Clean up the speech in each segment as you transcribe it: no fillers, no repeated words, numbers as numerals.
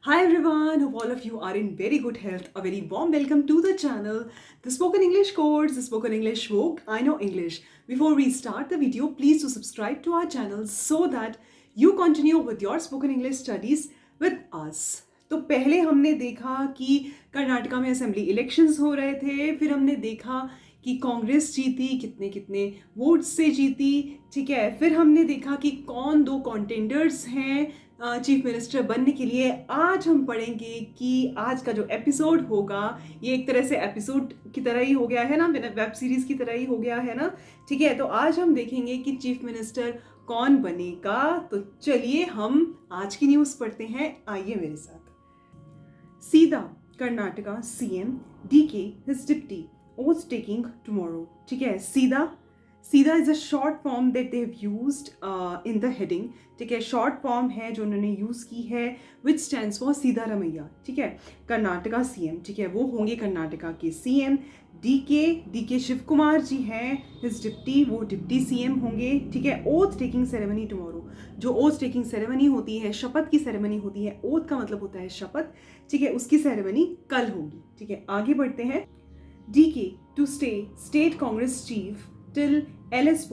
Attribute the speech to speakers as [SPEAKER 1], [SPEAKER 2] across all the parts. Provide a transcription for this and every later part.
[SPEAKER 1] Hi everyone, hope all of you are in very good health. A very warm welcome to the channel, the Spoken English Course, the Spoken English Vogue, I Know English. Before we start the video, please do subscribe to our channel so that you continue with your spoken English studies with us. तो पहले हमने देखा कि कर्नाटका में assembly elections हो रहे थे, फिर हमने देखा कि कांग्रेस जीती, कितने कितने वोट्स से जीती, ठीक है। फिर हमने देखा कि कौन दो कॉन्टेंडर्स हैं चीफ मिनिस्टर बनने के लिए। आज हम पढ़ेंगे कि आज का जो एपिसोड होगा ये एक तरह से एपिसोड की तरह ही हो गया है ना, वेब सीरीज की तरह ही हो गया है ना, ठीक है। तो आज हम देखेंगे कि चीफ मिनिस्टर कौन बनेगा। तो चलिए हम आज की न्यूज़ पढ़ते हैं, आइए मेरे साथ। Sidda Karnataka CM DK his deputy oath taking tomorrow, ठीक है। Sidda is a short form that they have used in the heading, ठीक है। शॉर्ट फॉर्म है जो उन्होंने यूज़ की है विच स्टैंड्स फॉर सीधारमैया, ठीक है। कर्नाटका सीएम, ठीक है, वो होंगे कर्नाटका के सीएम। डीके शिव कुमार जी हैं हिज डिप्टी, वो डिप्टी सीएम होंगे, ठीक है। ओथ टेकिंग सेरेमनी टुमारो, जो ओथ टेकिंग सेरेमनी होती है, शपथ की सेरेमनी होती है, ओथ का मतलब होता है शपथ, ठीक है, उसकी सेरेमनी कल होगी, ठीक है। आगे बढ़ते हैं। DK to stay state Congress chief till LS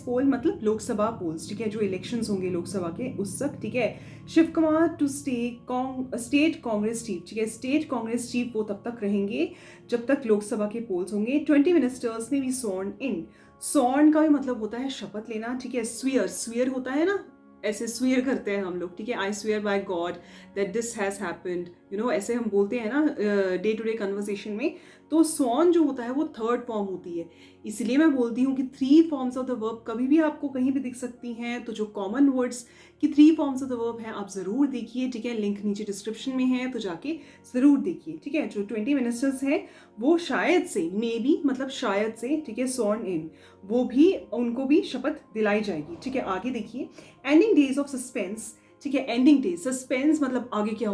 [SPEAKER 1] poll मतलब लोकसभा पोल्स, ठीक है, जो इलेक्शंस होंगे लोकसभा के उस तक, ठीक है। Shivakumar to state Congress chief, ठीक है, स्टेट कांग्रेस चीफ वो तब तक रहेंगे जब तक लोकसभा के पोल्स होंगे। 20 मिनिस्टर्स ने भी सॉर्न इन, सॉर्न का भी मतलब होता है शपथ लेना, ठीक है। स्वीयर होता है ना, ऐसे स्वीयर करते हैं हम लोग, ठीक है। I swear by God that this has happened, ऐसे हम बोलते हैं ना डे टू डे कन्वर्सेशन में। तो स्वॉन जो होता है वो थर्ड फॉर्म होती है, इसलिए मैं बोलती हूँ कि 3 फॉर्म्स ऑफ द वर्ब कभी भी आपको कहीं भी दिख सकती हैं। तो जो कॉमन वर्ड्स की 3 फॉर्म्स ऑफ द वर्ब हैं आप ज़रूर देखिए, ठीक है। लिंक नीचे डिस्क्रिप्शन में है, तो जाके ज़रूर देखिए, ठीक है। जो 20 मिनिस्टर्स हैं वो शायद से, मे बी मतलब शायद से, ठीक है, सॉर्न इन, वो भी उनको भी शपथ दिलाई जाएगी, ठीक है। आगे देखिए। एंडिंग डेज ऑफ सस्पेंस, ठीक है। एंडिंग डेज, सस्पेंस मतलब आगे क्या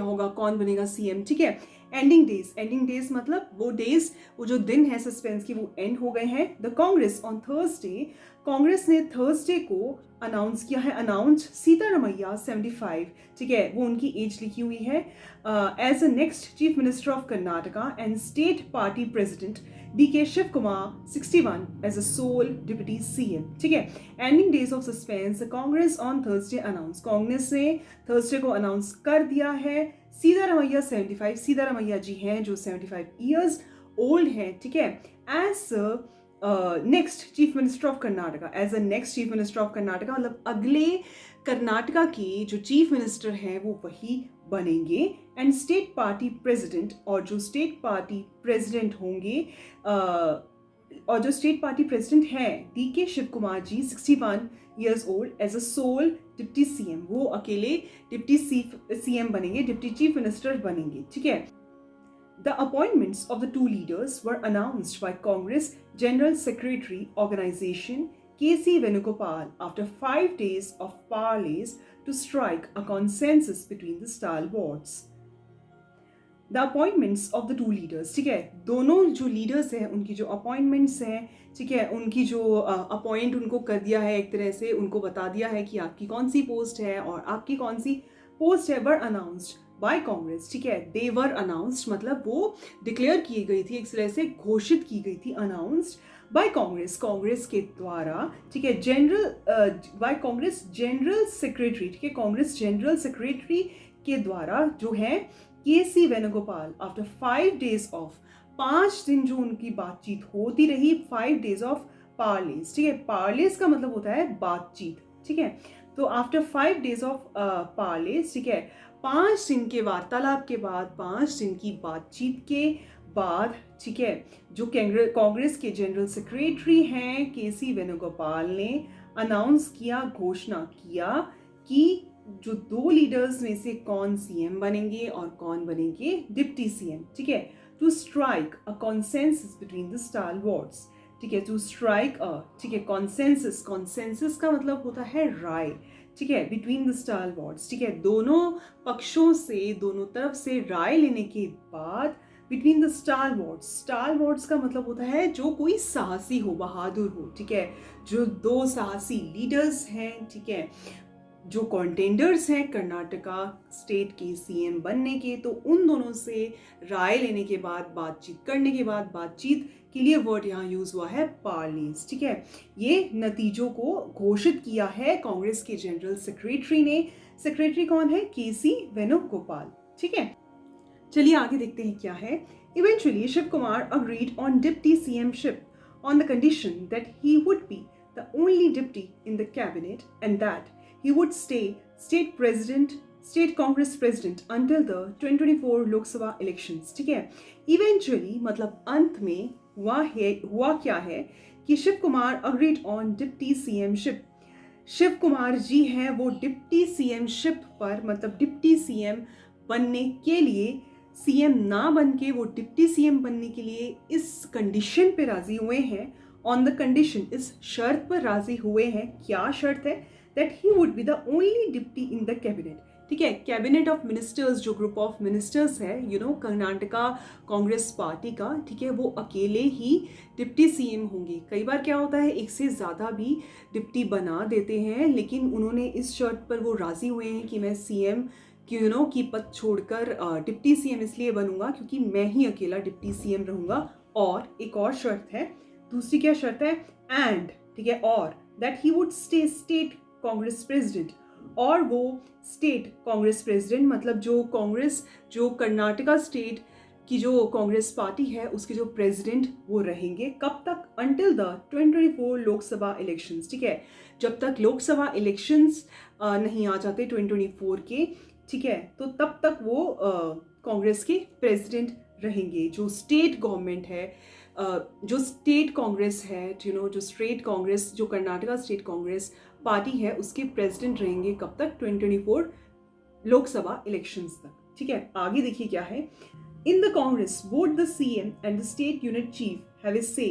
[SPEAKER 1] होगा, कौन बनेगा सीएम, ठीक है। एंडिंग डेज मतलब वो डेज, वो जो दिन है सस्पेंस की वो एंड हो गए हैं। The Congress on Thursday, Congress ने थर्सडे को अनाउंस किया है, अनाउंस सीतारमैया 75, ठीक है, वो उनकी एज लिखी हुई है, as a next chief minister of Karnataka and state party president DK Shivakumar 61 as a sole deputy CM, ठीक है। Ending days of suspense, Congress on Thursday announce, Congress ने थर्सडे को अनाउंस कर दिया है सीधारमैया 75, सीधारमैया जी हैं जो 75 ईयर्स ओल्ड हैं, ठीक है। As next chief minister of Karnataka, as a next chief minister of Karnataka मतलब अगले कर्नाटका के जो चीफ मिनिस्टर हैं वो वही बनेंगे। एंड स्टेट पार्टी प्रेसिडेंट, और जो स्टेट पार्टी प्रेसिडेंट होंगे और जो स्टेट पार्टी प्रेसिडेंट हैं DK Shiv Kumar ji 61 years old as a sole deputy CM, वो अकेले डिप्टी सीएम बनेंगे, डिप्टी चीफ मिनिस्टर बनेंगे, ठीक है। The appointments of the two leaders were announced by Congress General Secretary Organization K.C. Venugopal after 5 days of parleys to strike a consensus between the stalwarts. The appointments of the two leaders, ठीक है, दोनों जो leaders हैं उनकी जो appointments हैं, ठीक है, उनकी जो अपॉइंट उनको कर दिया है, एक तरह से उनको बता दिया है कि आपकी कौन सी पोस्ट है और आपकी कौन सी पोस्ट है, वर अनाउंस्ड बाय कांग्रेस, ठीक है। दे वर अनाउंस्ड मतलब वो डिक्लेयर की गई थी, एक तरह से घोषित की गई थी, अनाउंस्ड बाय कांग्रेस, कांग्रेस के द्वारा, ठीक है। बाय कांग्रेस जनरल सेक्रेटरी, ठीक है, कांग्रेस जनरल सेक्रेटरी के द्वारा जो है केसी वेणुगोपाल आफ्टर 5 days ऑफ, 5 दिन जो उनकी बातचीत होती रही, 5 days ऑफ पार्लेस, ठीक है। पार्लेस का मतलब होता है बातचीत, ठीक है। तो आफ्टर 5 days ऑफ पार्लेस, ठीक है, 5 दिन के वार्तालाप के बाद, 5 दिन की बातचीत के बाद, ठीक है, जो कांग्रेस के जनरल सेक्रेटरी हैं केसी वेणुगोपाल ने अनाउंस किया, घोषणा किया कि जो 2 लीडर्स में से कौन सीएम बनेंगे और कौन बनेंगे डिप्टी सीएम, ठीक है। To strike a consensus between the stalwarts, ठीक है, टू स्ट्राइक अ, ठीक है, कॉन्सेंसस, कॉन्सेंसस का मतलब होता है राय, ठीक है, बिटवीन द स्टालवर्ड्स, ठीक है, दोनों पक्षों से, दोनों तरफ से राय लेने के बाद बिटवीन द स्टालवर्ड्स, स्टालवर्ड्स का मतलब होता है जो कोई साहसी हो, बहादुर हो, ठीक है, जो 2 साहसी लीडर्स हैं, ठीक है, जो कॉन्टेंडर्स हैं कर्नाटका स्टेट के सीएम बनने के, तो उन दोनों से राय लेने के बाद, बातचीत करने के बाद, बातचीत के लिए वर्ड यहाँ यूज हुआ है पार्लीज। ठीक है, ये नतीजों को घोषित किया है कांग्रेस के जनरल सेक्रेटरी ने। सेक्रेटरी कौन है? केसी वेणुगोपाल। ठीक है, चलिए आगे देखते हैं क्या है। Eventually Shiv Kumar agreed on deputy CMship on the condition that he would be the only deputy in the cabinet and that he would stay state Congress president until the 2024 Lok Sabha elections। ठीक है, eventually मतलब अंत में हुआ क्या है कि Shiv Kumar agreed on deputy CMship. Shiv Kumar ji हैं वो डिप्टी सीएमशिप पर, मतलब डिप्टी सीएम बनने के लिए, सीएम ना बन के वो डिप्टी सीएम बनने के लिए इस कंडीशन पे राजी हुए हैं। ऑन द कंडीशन, इस शर्त पर राजी हुए हैं। क्या शर्त है? That he would be the only deputy in the cabinet. ठीक है, कैबिनेट ऑफ मिनिस्टर्स, जो ग्रुप ऑफ मिनिस्टर्स है कर्नाटका कांग्रेस पार्टी का, ठीक है, वो अकेले ही डिप्टी सीएम होंगे। कई बार क्या होता है, एक से ज़्यादा भी डिप्टी बना देते हैं, लेकिन उन्होंने इस शर्त पर वो राजी हुए हैं कि मैं सीएम की पद छोड़कर डिप्टी सीएम इसलिए बनूंगा क्योंकि मैं ही अकेला डिप्टी सीएम रहूंगा। और एक और शर्त है, दूसरी क्या शर्त है? एंड, ठीक है, और that he would stay state Congress president, और वो स्टेट कांग्रेस प्रेसिडेंट मतलब जो कर्नाटका स्टेट की जो कांग्रेस पार्टी है उसके जो प्रेसिडेंट वो रहेंगे। कब तक? Until the 2024 Lok Sabha elections. ठीक है, जब तक लोकसभा इलेक्शंस नहीं आ जाते 2024 के, ठीक है, तो तब तक वो कांग्रेस के प्रेसिडेंट रहेंगे। जो स्टेट गवर्नमेंट है, जो स्टेट कांग्रेस है, जो स्टेट कांग्रेस, जो कर्नाटका स्टेट कांग्रेस पार्टी है, उसके प्रेसिडेंट रहेंगे कब तक? 2024 लोकसभा इलेक्शंस तक। ठीक है, आगे देखिए क्या है। In the Congress both the CM and the state unit chief have a say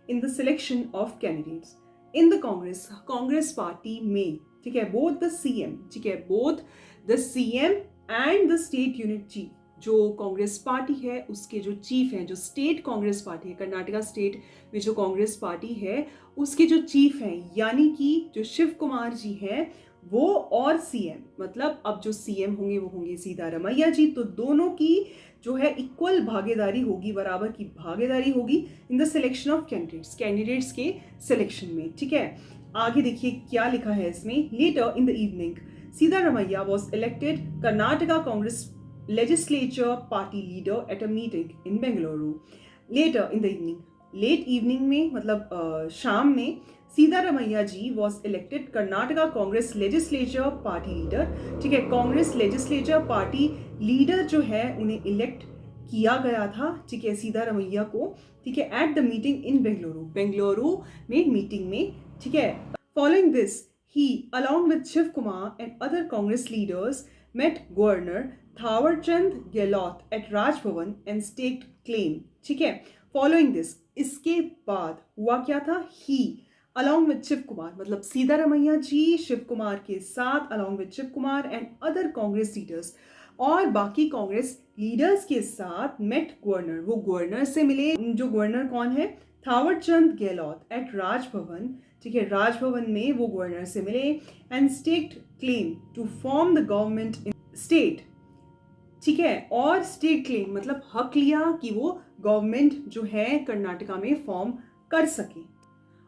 [SPEAKER 1] in the selection of candidates. In the Congress party में, ठीक है, बोथ द सीएम, ठीक है, both the CM and the state unit chief, जो Congress party है उसके जो chief हैं, जो स्टेट कांग्रेस पार्टी है, कर्नाटका स्टेट में जो कांग्रेस पार्टी है उसके जो चीफ हैं, यानी कि जो शिव कुमार जी हैं वो, और सीएम, मतलब अब जो सीएम होंगे वो होंगे सिद्धारमैया जी। तो दोनों की जो है इक्वल भागीदारी होगी, बराबर की भागीदारी होगी in the selection of candidates के सिलेक्शन में। ठीक है, आगे देखिए क्या लिखा है इसमें। Later in the evening Siddharamaiah was elected Karnataka Congress legislature party leader at a meeting in Bengaluru. Later in the evening, late evening में मतलब शाम में, सिद्धारमैया जी was elected Karnataka Congress legislature party leader। ठीक है, कांग्रेस legislature party leader जो है उन्हें elect किया गया था, ठीक है, सिद्धारमैया को, ठीक है, at the meeting in Bengaluru में मीटिंग में। ठीक है, following this he, along with Shiv Kumar and other Congress leaders, met Governor Thawar Chand Gehlot at Raj Bhavan and staked claim। ठीक है, following this, इसके बाद हुआ क्या था? He, along with Shiv Kumar, मतलब सिद्धारमैया जी शिव कुमार के साथ, along with Shiv Kumar and other Congress leaders, और बाकी कांग्रेस लीडर्स के साथ met गवर्नर, वो गवर्नर से मिले। जो गवर्नर कौन है? थावर चंद गहलोत एट राजभवन। ठीक है, राजभवन में वो गवर्नर से मिले। And staked claim to form the government in state. ठीक है, और स्टेट क्लेम मतलब हक लिया कि वो गवर्नमेंट जो है कर्नाटका में फॉर्म कर सके।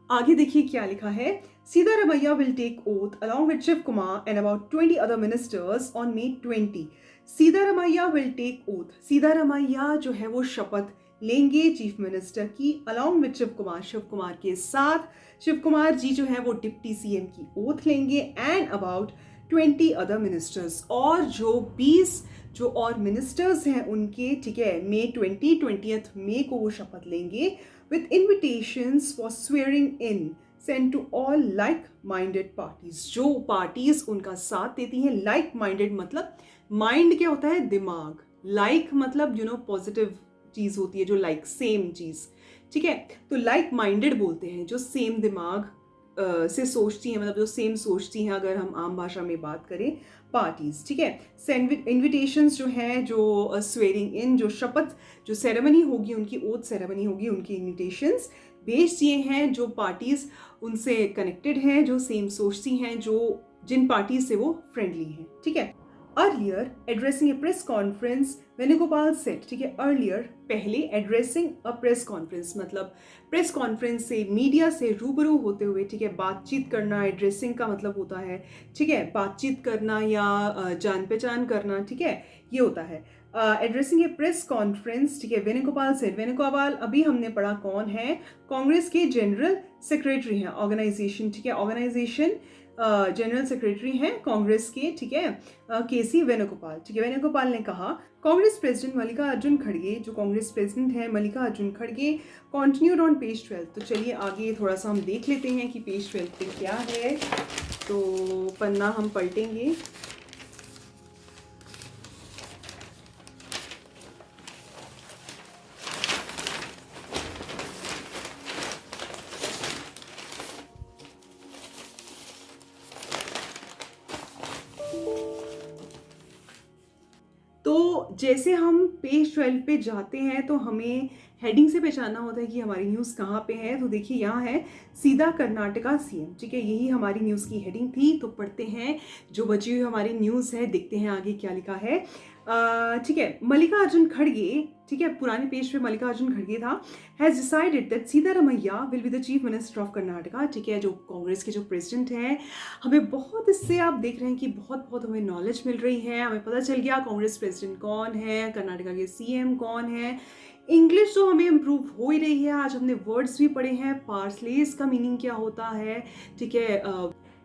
[SPEAKER 1] आगे देखिए क्या लिखा है। Siddaramaiah will take oath along with Shivakumar and about 20 other ministers on May 20। Siddaramaiah will take oath, Siddaramaiah जो है वो शपथ लेंगे चीफ मिनिस्टर की, अलॉन्ग विद शिव कुमार के साथ। शिव कुमार जी जो है वो डिप्टी सीएम की ओथ लेंगे, एंड अबाउट 20 अदर मिनिस्टर्स, और जो 20 जो और मिनिस्टर्स हैं उनके, ठीक है, May 20th मई को वो शपथ लेंगे, with invitations for swearing in sent to all like-minded parties। जो पार्टीज उनका साथ देती हैं, like-minded मतलब माइंड क्या होता है? दिमाग। like मतलब पॉजिटिव चीज होती है, जो like सेम चीज। ठीक है, तो like-minded बोलते हैं जो सेम दिमाग से सोचती हैं, मतलब जो सेम सोचती हैं, अगर हम आम भाषा में बात करें, पार्टीज। ठीक है, इन्विटेशंस जो हैं, जो स्वेरिंग इन, जो शपथ, जो सेरेमनी होगी, उनकी ओथ सेरेमनी होगी, उनकी इन्विटेशंस भेज दिए हैं जो पार्टीज उनसे कनेक्टेड हैं, जो सेम सोचती हैं, जो जिन पार्टी से वो फ्रेंडली हैं, ठीक है। अर्लियर एड्रेसिंग ए प्रेस कॉन्फ्रेंस वेणुगोपाल सेट, ठीक है, अर्लियर पहले, एड्रेसिंग अ प्रेस कॉन्फ्रेंस मतलब प्रेस कॉन्फ्रेंस से, मीडिया से रूबरू होते हुए, ठीक है, बातचीत करना। एड्रेसिंग का मतलब होता है, ठीक है, बातचीत करना या जान पहचान करना, ठीक है, ये होता है। एड्रेसिंग ए प्रेस कॉन्फ्रेंस, ठीक है, वेणुगोपाल सेट, वेणुगोपाल अभी हमने पढ़ा कौन है, कांग्रेस के जनरल सेक्रेटरी हैं, ऑर्गेनाइजेशन, ठीक है, ऑर्गेनाइजेशन जनरल सेक्रेटरी हैं कांग्रेस के, ठीक है, केसी वेणुगोपाल, ठीक है। वेणुगोपाल ने कहा कांग्रेस प्रेसिडेंट मल्लिकार्जुन खड़गे, जो कांग्रेस प्रेसिडेंट है मल्लिकार्जुन खड़गे, कंटिन्यूड ऑन पेज 12। तो चलिए आगे थोड़ा सा हम देख लेते हैं कि पेज 12 पे क्या है। तो पन्ना हम पलटेंगे। तो जैसे हम पेज 12 पे जाते हैं तो हमें हेडिंग से पहचानना होता है कि हमारी न्यूज़ कहाँ पे है। तो देखिए यहाँ है सीधा कर्नाटका सीएम, ठीक है, यही हमारी न्यूज़ की हेडिंग थी। तो पढ़ते हैं जो बची हुई हमारी न्यूज़ है, देखते हैं आगे क्या लिखा है। ठीक है, मल्लिकार्जुन खड़गे, ठीक है, पुराने पेज पे मल्लिकार्जुन खड़गे था, has decided that Siddaramaiah will be the chief minister of Karnataka, ठीक है, जो कांग्रेस के जो प्रेसिडेंट हैं। हमें बहुत इससे आप देख रहे हैं कि बहुत बहुत हमें नॉलेज मिल रही है, हमें पता चल गया कांग्रेस प्रेसिडेंट कौन है, कर्नाटका के सीएम कौन है। इंग्लिश तो हमें इम्प्रूव हो ही रही है। आज हमने वर्ड्स भी पढ़े हैं, पार्सलेस का मीनिंग क्या होता है, ठीक है,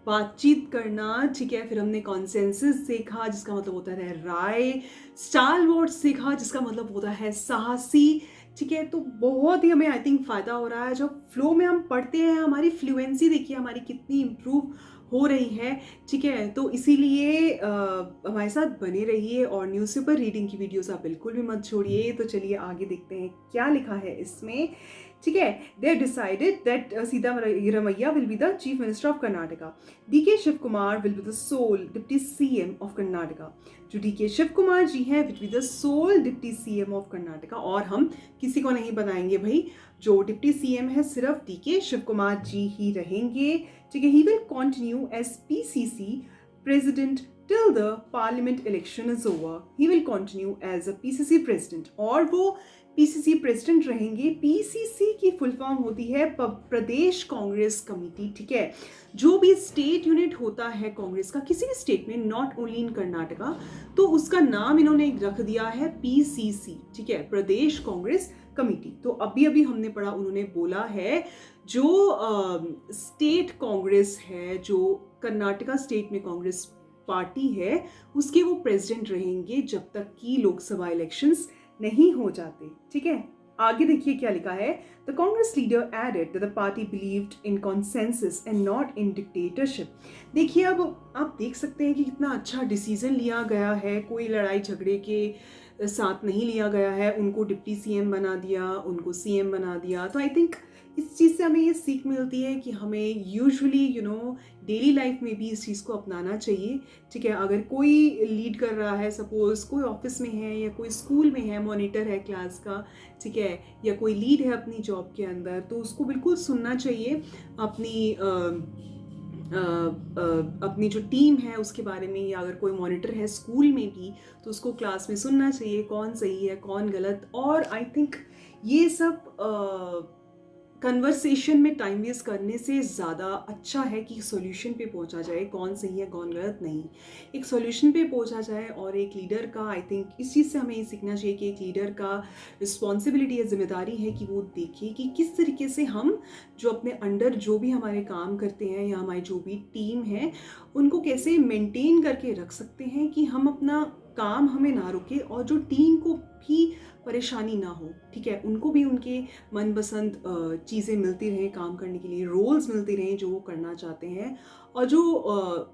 [SPEAKER 1] बातचीत करना, ठीक है, फिर हमने कॉन्सेंसस सीखा जिसका मतलब होता है राय, स्टालवर्ड सीखा जिसका मतलब होता है साहसी, ठीक है। तो बहुत ही हमें आई थिंक फ़ायदा हो रहा है जब फ्लो में हम पढ़ते हैं। हमारी फ्लुएंसी देखिए हमारी कितनी इम्प्रूव हो रही है, ठीक है। तो इसीलिए हमारे साथ बने रहिए और न्यूज़पेपर रीडिंग की वीडियोस आप बिल्कुल भी मत छोड़िए। तो चलिए आगे देखते हैं क्या लिखा है इसमें, ठीक है। They decided that Siddaramaiah will be the chief minister of Karnataka, DK Shivakumar will be the sole deputy CM of Karnataka. जो डीके शिव कुमार जी हैं will be the sole deputy CM of Karnataka, और हम किसी को नहीं बनाएंगे भाई, जो डिप्टी सीएम है सिर्फ डीके शिव कुमार जी ही रहेंगे, ठीक है। He will continue as PCC president till the parliament election is over. He will continue as a PCC president, और वो पीसीसी प्रेसिडेंट रहेंगे। पीसीसी की फुल फॉर्म होती है प्रदेश कांग्रेस कमेटी, ठीक है। जो भी स्टेट यूनिट होता है कांग्रेस का किसी भी स्टेट में, नॉट ओनली इन कर्नाटका, तो उसका नाम इन्होंने रख दिया है पीसीसी, ठीक है, प्रदेश कांग्रेस कमेटी। तो अभी अभी हमने पढ़ा, उन्होंने बोला है जो स्टेट कांग्रेस है, जो कर्नाटका स्टेट में कांग्रेस पार्टी है, उसके वो प्रेसिडेंट रहेंगे जब तक कि लोकसभा इलेक्शंस नहीं हो जाते, ठीक है। आगे देखिए क्या लिखा है। The Congress leader added that the party believed in consensus and not in dictatorship. देखिए अब आप देख सकते हैं कि कितना अच्छा डिसीजन लिया गया है, कोई लड़ाई झगड़े के साथ नहीं लिया गया है। उनको डिप्टी सीएम बना दिया, उनको सीएम बना दिया। तो आई थिंक इस चीज़ से हमें ये सीख मिलती है कि हमें यूजुअली डेली लाइफ में भी इस चीज़ को अपनाना चाहिए, ठीक है। अगर कोई लीड कर रहा है, सपोज कोई ऑफिस में है या कोई स्कूल में है, मॉनिटर है क्लास का, ठीक है, या कोई लीड है अपनी जॉब के अंदर, तो उसको बिल्कुल सुनना चाहिए अपनी जो टीम है उसके बारे में, या अगर कोई मॉनिटर है स्कूल में भी तो उसको क्लास में सुनना चाहिए कौन सही है कौन गलत। और आई थिंक ये सब कन्वर्सेशन में टाइम वेस्ट करने से ज़्यादा अच्छा है कि सॉल्यूशन पे पहुंचा जाए, कौन सही है कौन गलत नहीं, एक सॉल्यूशन पे पहुंचा जाए। और एक लीडर का आई थिंक इस चीज़ से हमें ये सीखना चाहिए कि एक लीडर का रिस्पॉन्सिबिलिटी या जिम्मेदारी है कि वो देखे कि किस तरीके से हम जो अपने अंडर जो भी हमारे काम करते हैं या हमारी जो भी टीम है उनको कैसे मेंटेन करके रख सकते हैं कि हम अपना काम हमें ना रुके और जो टीम को भी परेशानी ना हो, ठीक है, उनको भी उनके मनपसंद चीज़ें मिलती रहें काम करने के लिए, रोल्स मिलते रहें जो वो करना चाहते हैं। और जो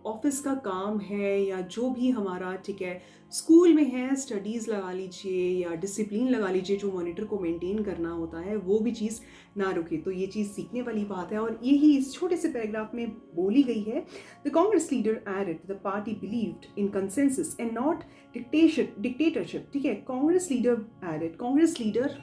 [SPEAKER 1] ऑफिस का काम है या जो भी हमारा, ठीक है, स्कूल में है, स्टडीज़ लगा लीजिए या डिसिप्लिन लगा लीजिए, जो मॉनिटर को मेंटेन करना होता है वो भी चीज़ ना रुके। तो ये चीज़ सीखने वाली बात है और यही इस छोटे से पैराग्राफ में बोली गई है। The Congress leader added the party believed in consensus and not dictatorship, ठीक है। Congress leader added, Congress leader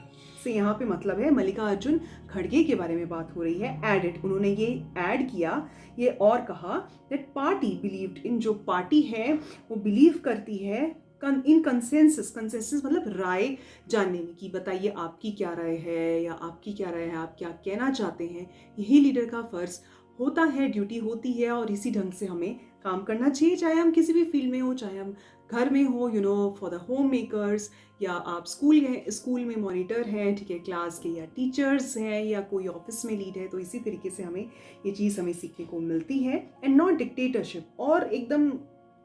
[SPEAKER 1] से यहाँ पे मतलब है मल्लिकार्जुन खड़गे के बारे में बात हो रही है। एडेड, उन्होंने ये ऐड किया, ये और कहा दैट पार्टी बिलीव्ड इन, जो पार्टी है वो बिलीव करती है इन कंसेंसस। कंसेंसस मतलब राय जानने में, कि बताइए आपकी क्या राय है, या आपकी क्या राय है, आप क्या कहना चाहते हैं। यही लीडर का फ़र्ज़ होता है, ड्यूटी होती है, और इसी ढंग से हमें काम करना चाहिए, चाहे हम किसी भी फील्ड में हो, चाहे हम घर में हो, फॉर द होम मेकर्स, या आप स्कूल में मॉनिटर हैं, ठीक है, क्लास के, या टीचर्स हैं, या कोई ऑफिस में लीड है। तो इसी तरीके से हमें ये चीज़ हमें सीखने को मिलती है। एंड नॉट डिक्टेटरशिप, और एकदम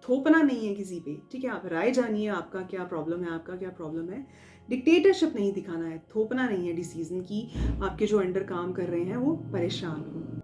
[SPEAKER 1] थोपना नहीं है किसी पे, ठीक है। आप राय जानिए, आपका क्या प्रॉब्लम है, आपका क्या प्रॉब्लम है। डिक्टेटरशिप नहीं दिखाना है, थोपना नहीं है डिसीजन की, आपके जो अंडर काम कर रहे हैं वो परेशान हो।